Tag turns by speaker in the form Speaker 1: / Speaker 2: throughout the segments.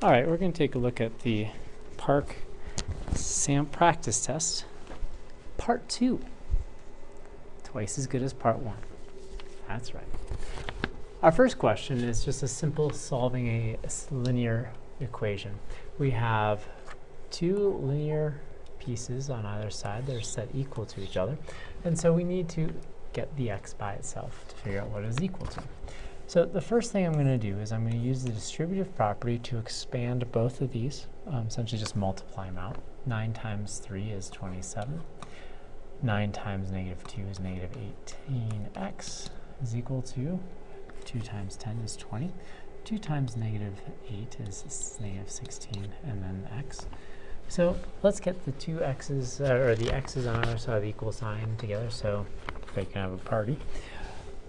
Speaker 1: All right, we're going to take a look at the PARCC practice test, part 2. Twice as good as part 1. That's right. Our first question is just a simple solving a linear equation. We have two linear pieces on either side that are set equal to each other, and so we need to get the x by itself to figure out what it is equal to. So the first thing I'm going to do is I'm going to use the distributive property to expand both of these, essentially just multiply them out. 9 times 3 is 27. 9 times negative 2 is negative 18x is equal to 2 times 10 is 20. 2 times negative 8 is negative 16, and then x. So let's get the two x's, or the x's on either side of the equal sign together so they can have a party.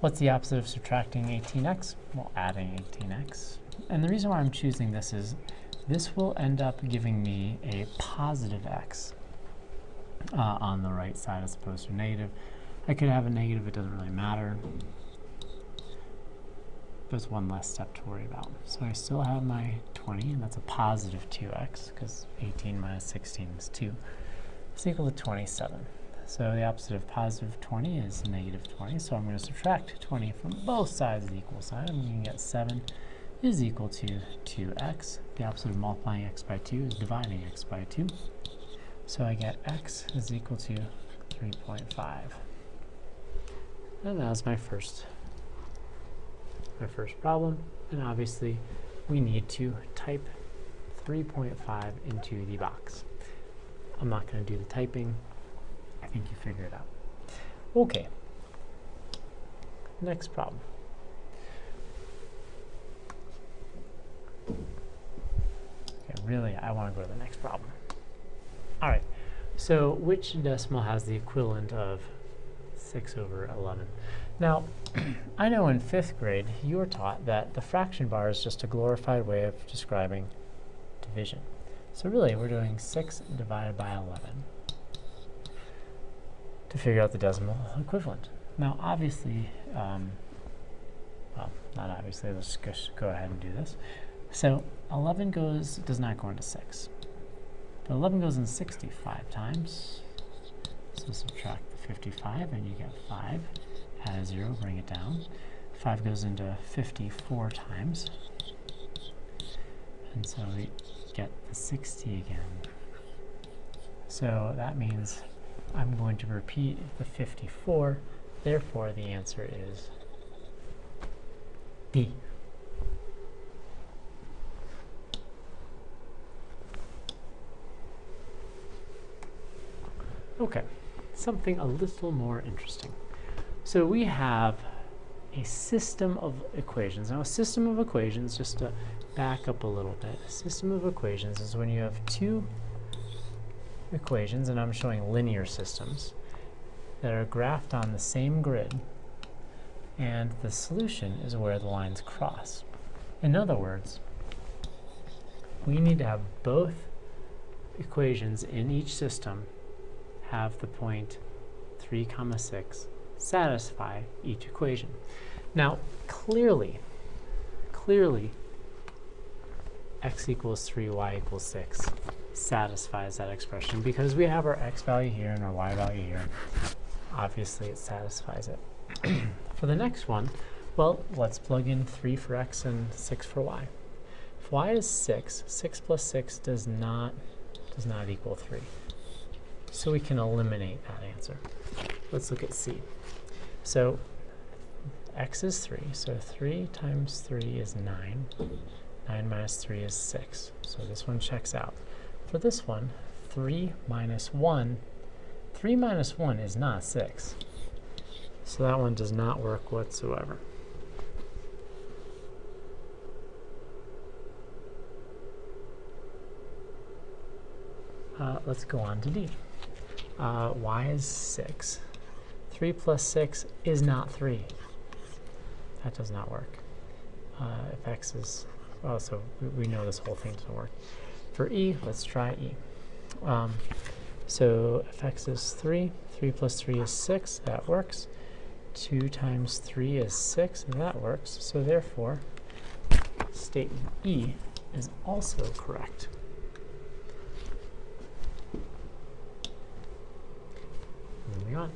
Speaker 1: What's the opposite of subtracting 18x? Well, adding 18x. And the reason why I'm choosing this is this will end up giving me a positive x on the right side as opposed to negative. I could have a negative, it doesn't really matter. There's one less step to worry about. So I still have my 20, and that's a positive 2x, because 18 minus 16 is 2. It's equal to 27. So the opposite of positive 20 is negative 20, so I'm going to subtract 20 from both sides of the equal sign. I'm going to get 7 is equal to 2x. The opposite of multiplying x by 2 is dividing x by 2. So I get x is equal to 3.5. And that was my first problem. And obviously, we need to type 3.5 into the box. I'm not going to do the typing. I think you figure it out. Okay. Next problem. Okay, really, I want to go to the next problem. All right. So which decimal has the equivalent of 6 over 11? Now, I know in 5th grade, you were taught that the fraction bar is just a glorified way of describing division. So really, we're doing 6 divided by 11 to figure out the decimal equivalent. Now, obviously, well, not obviously, let's just go ahead and do this. So 11 does not go into 6. But 11 goes in 65 times. So subtract the 55, and you get 5. Add a 0, bring it down. 5 goes into 54 times. And so we get the 60 again. So that means I'm going to repeat the 54. Therefore, the answer is B. Okay, something a little more interesting. So we have a system of equations. Now, a system of equations, just to back up a little bit, a system of equations is when you have two equations, and I'm showing linear systems, that are graphed on the same grid, and the solution is where the lines cross. In other words, we need to have both equations in each system have the point 3, 6 satisfy each equation. Now, clearly, x equals 3, y equals 6 satisfies that expression because we have our x value here and our y value here. Obviously, it satisfies it. For the next one, well, let's plug in 3 for x and 6 for y. If y is 6, 6 plus 6 does not equal 3. So we can eliminate that answer. Let's look at C. So x is 3, so 3 times 3 is 9. 9 minus 3 is 6. So this one checks out. For this one, 3 minus 1 is not 6. So that one does not work whatsoever. Let's go on to D. Y is 6. 3 plus 6 is not 3. That does not work. If x is, oh, so we know this whole thing doesn't work. For E, let's try E. So if x is 3, 3 plus 3 is 6, that works. 2 times 3 is 6, and that works. So therefore, statement E is also correct. Moving on.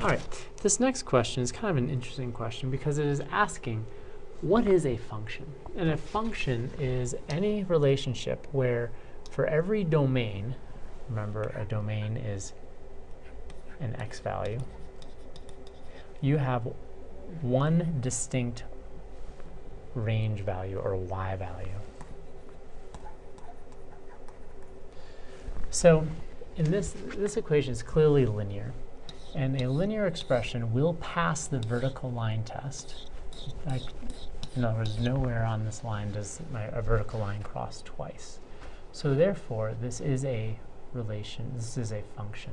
Speaker 1: All right, this next question is kind of an interesting question because it is asking, what is a function? And a function is any relationship where for every domain, remember a domain is an x value, you have one distinct range value or y value. So in this equation is clearly linear, and a linear expression will pass the vertical line test. In other words, nowhere on this line does a vertical line cross twice. So therefore, this is a relation, this is a function.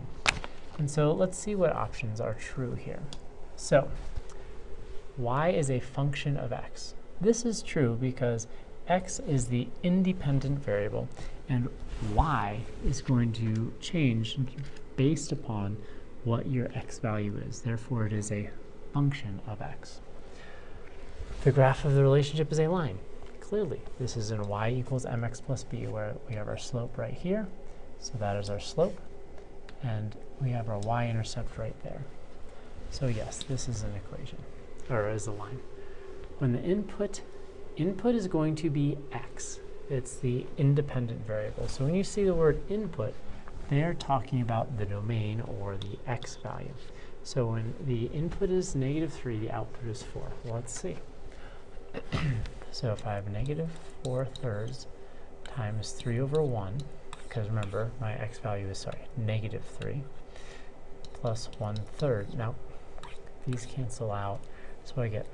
Speaker 1: And so let's see what options are true here. So y is a function of x. This is true because x is the independent variable, and y is going to change based upon what your x value is. Therefore, it is a function of x. The graph of the relationship is a line. Clearly, this is in y equals mx plus b, where we have our slope right here. So that is our slope. And we have our y-intercept right there. So yes, this is an equation, or is a line. When the input is going to be x. It's the independent variable. So when you see the word input, they're talking about the domain or the x value. So when the input is -3, the output is 4. Well, let's see. So if I have -4/3 times 3/1, because remember, my x value is, -3, plus 1/3. Now, these cancel out, so I get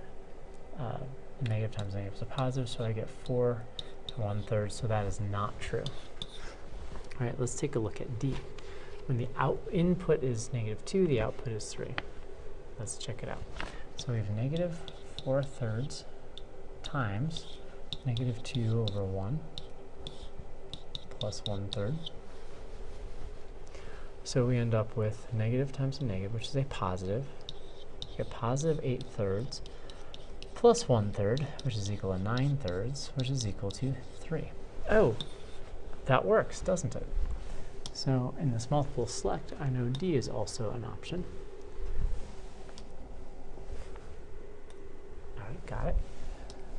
Speaker 1: negative times negative is a positive, so I get 4 to 1/3, so that is not true. All right, let's take a look at D. When the input is -2, the output is 3. Let's check it out. So we have -4/3 times -2/1 plus 1/3. So we end up with negative times a negative, which is a positive. We get positive 8/3 plus 1/3, which is equal to 9/3, which is equal to 3. Oh, that works, doesn't it? So in this multiple select, I know D is also an option. All right, got it.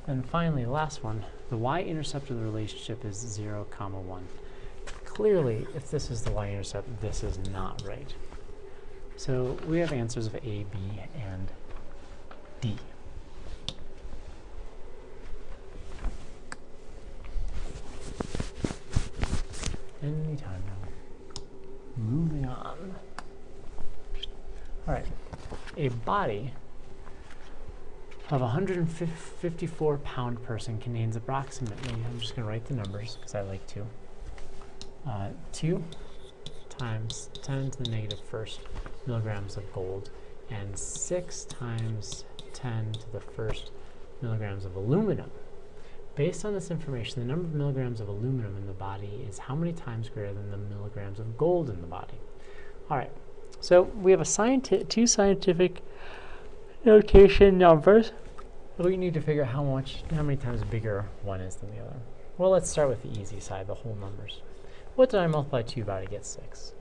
Speaker 1: And finally, the last one, the y-intercept of the relationship is 0, 1. Clearly, if this is the y-intercept, this is not right. So we have answers of A, B, and D. Anytime now. Moving on. All right, a body of a 154-pound person contains approximately, I'm just going to write the numbers because I like to, 2 times 10 to the -1st milligrams of gold and 6 times 10 to the 1st milligrams of aluminum. Based on this information, the number of milligrams of aluminum in the body is how many times greater than the milligrams of gold in the body? All right, so we have a two scientific notation numbers. We need to figure out how many times bigger one is than the other. Well, let's start with the easy side, the whole numbers. What did I multiply 2 by to get 6?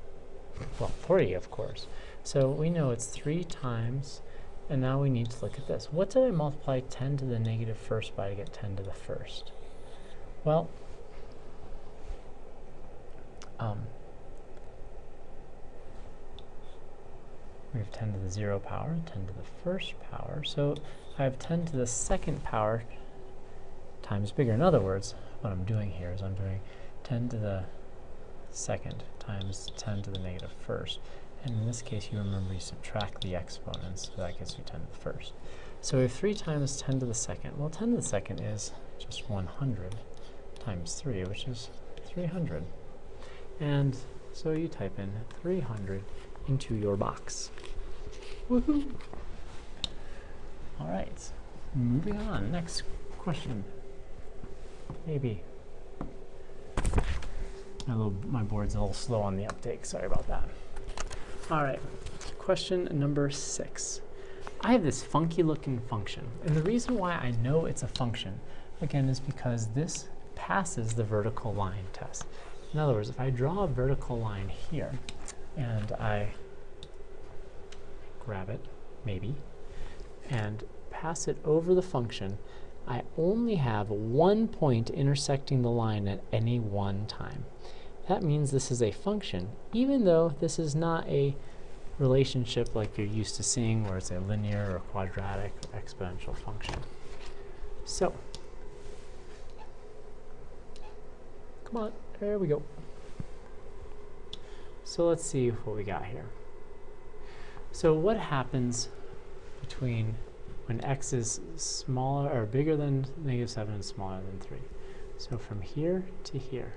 Speaker 1: Well, 3, of course. So we know it's 3 times, and now we need to look at this. What did I multiply 10 to the -1st by to get 10 to the 1st? Well, we have 10 to the 0 power, 10 to the 1st power. So I have 10 to the 2nd power times bigger. In other words, what I'm doing here is I'm doing 10 to the 2nd times 10 to the -1st. And in this case, you remember you subtract the exponents, so that gets you 10 to the 1st. So we have 3 times 10 to the 2nd. Well, 10 to the 2nd is just 100 times 3, which is 300. And so you type in 300 into your box. Woohoo! All right, moving on. Next question. Maybe. My board's a little slow on the uptake. Sorry about that. All right, question number 6. I have this funky looking function. And the reason why I know it's a function, again, is because this passes the vertical line test. In other words, if I draw a vertical line here, and I grab it, maybe, and pass it over the function, I only have one point intersecting the line at any one time. That means this is a function, even though this is not a relationship like you're used to seeing where it's a linear or quadratic or exponential function. So, come on, there we go. So let's see what we got here. So what happens between when x is smaller or bigger than -7 and smaller than 3? So from here to here.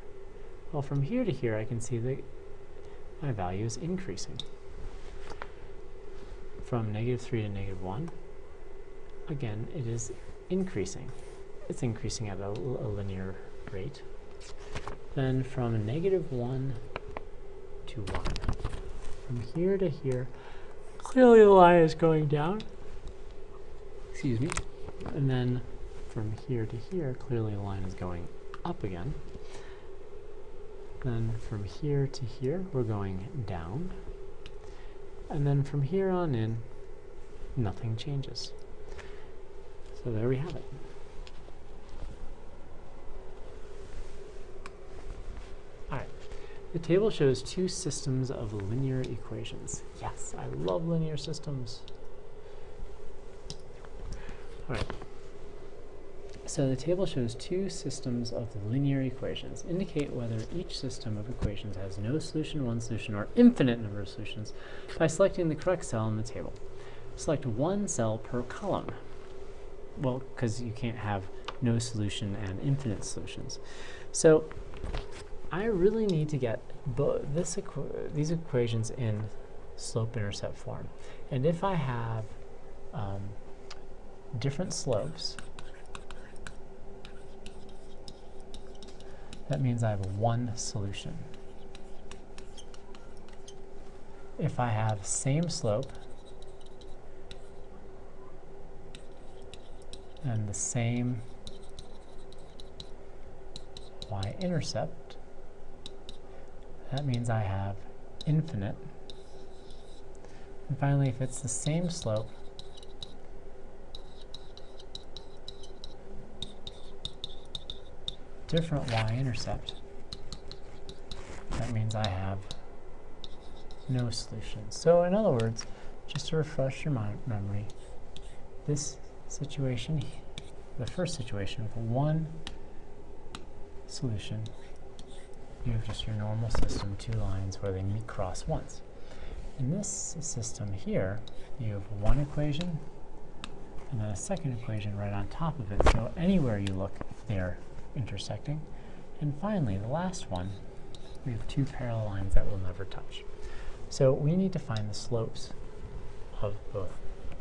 Speaker 1: Well, from here to here, I can see that my value is increasing. From -3 to -1, again, it is increasing. It's increasing at a linear rate. Then from -1 to 1. From here to here, clearly the line is going down. Excuse me. And then from here to here, clearly the line is going up again. Then from here to here, we're going down. And then from here on in, nothing changes. So there we have it. All right. The table shows two systems of linear equations. Yes, I love linear systems. All right. So the table shows two systems of linear equations. Indicate whether each system of equations has no solution, one solution, or infinite number of solutions by selecting the correct cell in the table. Select one cell per column. Well, because you can't have no solution and infinite solutions. So I really need to get these equations in slope-intercept form. And if I have different slopes, that means I have one solution. If I have same slope and the same y-intercept, that means I have infinite. And finally, if it's the same slope different y-intercept, that means I have no solution. So in other words, just to refresh your memory, this situation, the first situation with one solution, you have just your normal system, two lines where they meet cross once. In this system here, you have one equation and then a second equation right on top of it. So anywhere you look, they're intersecting. And finally, the last one, we have two parallel lines that will never touch. So we need to find the slopes of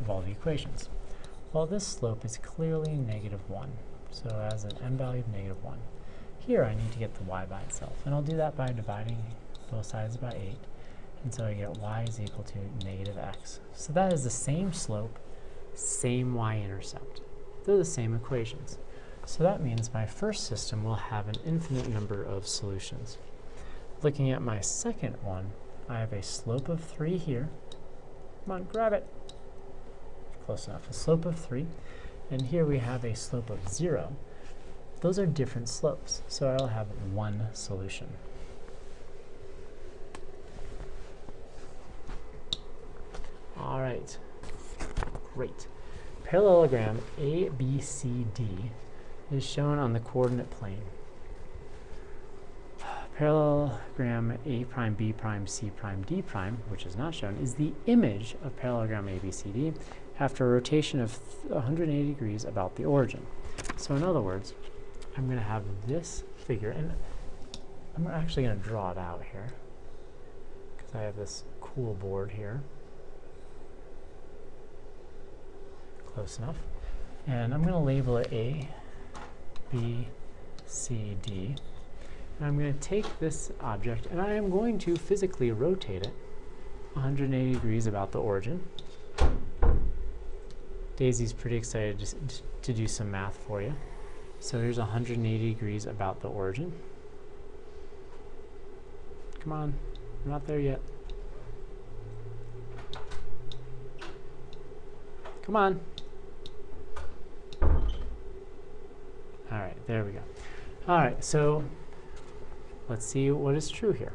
Speaker 1: all the equations. Well, this slope is clearly -1, so it has an m value of -1. Here I need to get the y by itself, and I'll do that by dividing both sides by 8, and so I get y is equal to -x. So that is the same slope, same y-intercept. They're the same equations. So that means my first system will have an infinite number of solutions. Looking at my second one, I have a slope of 3 here. Come on, grab it. Close enough. A slope of 3. And here we have a slope of 0. Those are different slopes, so I'll have one solution. All right. Great. Parallelogram ABCD is shown on the coordinate plane. Parallelogram A prime, B prime, C prime, D prime, which is not shown, is the image of parallelogram ABCD after a rotation of 180 degrees about the origin. So in other words, I'm going to have this figure, and I'm actually going to draw it out here because I have this cool board here. Close enough. And I'm going to label it A, B, C, D. And I'm going to take this object and I am going to physically rotate it 180 degrees about the origin. Daisy's pretty excited to do some math for you. So here's 180 degrees about the origin. Come on, we're not there yet. Come on. All right, there we go. All right, so let's see what is true here.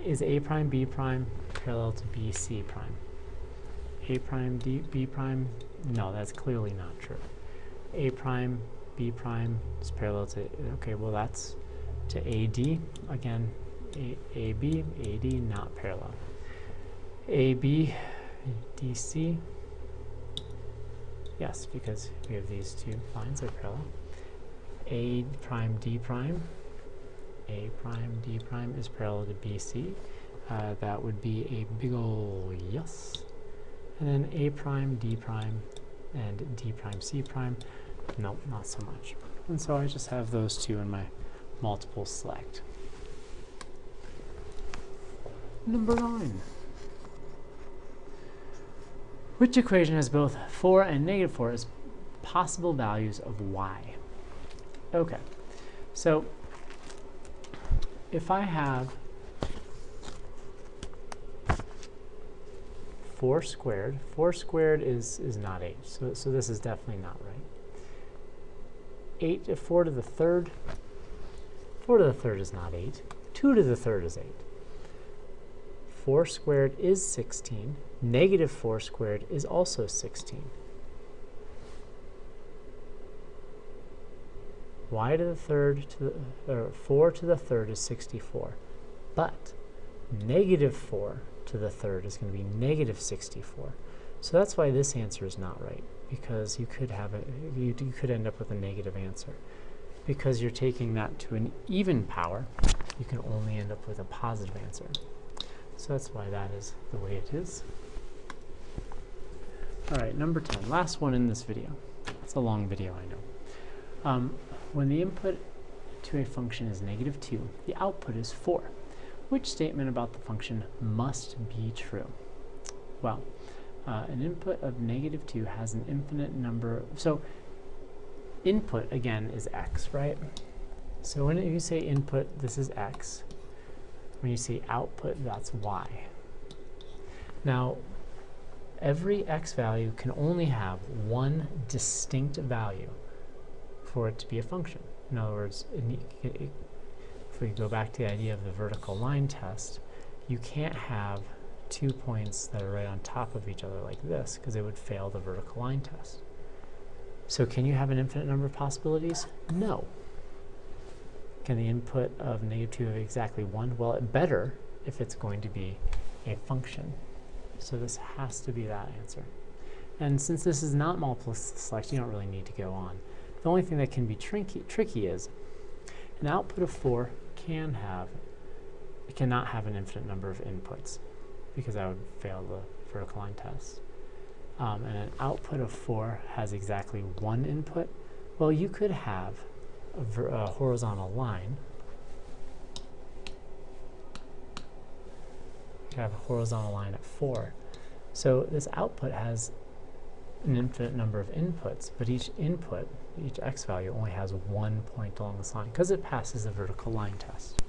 Speaker 1: Is A prime B prime parallel to B C prime? A prime B prime? No, that's clearly not true. A prime B prime is parallel to, okay, well that's to AD. Again, AB, AD, not parallel. AB, DC, yes, because we have these two lines that are parallel. A prime D prime, A prime D prime is parallel to BC. That would be a big ol' yes. And then A prime D prime and D prime C prime, nope, not so much. And so I just have those two in my multiple select. Number 9. Which equation has both 4 and negative 4 as possible values of y? Okay, so if I have 4 squared, 4 squared is not 8, so this is definitely not right. 4 to the third, 4 to the third is not 8, 2 to the third is 8. 4 squared is 16, negative 4 squared is also 16. Y to the third, or 4 to the third is 64, but negative 4 to the third is going to be negative 64. So that's why this answer is not right, because you could have you could end up with a negative answer. Because you're taking that to an even power, you can only end up with a positive answer. So that's why that is the way it is. All right, number 10, last one in this video. It's a long video, I know. When the input to a function is negative 2, the output is 4. Which statement about the function must be true? Well, an input of negative 2 has an infinite number. So input, again, is x, right? So when you say input, this is x. When you say output, that's y. Now, every x value can only have one distinct value for it to be a function. In other words, if we go back to the idea of the vertical line test, you can't have 2 points that are right on top of each other like this, because it would fail the vertical line test. So can you have an infinite number of possibilities? No. Can the input of negative 2 have exactly 1? Well, it better if it's going to be a function. So this has to be that answer. And since this is not multiple select, you don't really need to go on. The only thing that can be tricky is an output of 4 cannot have an infinite number of inputs, because that would fail the vertical line test. And an output of 4 has exactly 1 input. Well, you could have a horizontal line. You could have a horizontal line at 4. So this output has an infinite number of inputs, but each input, each x value, only has 1 point along this line, because it passes the vertical line test.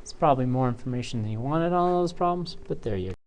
Speaker 1: It's probably more information than you wanted on all those problems, but there you go.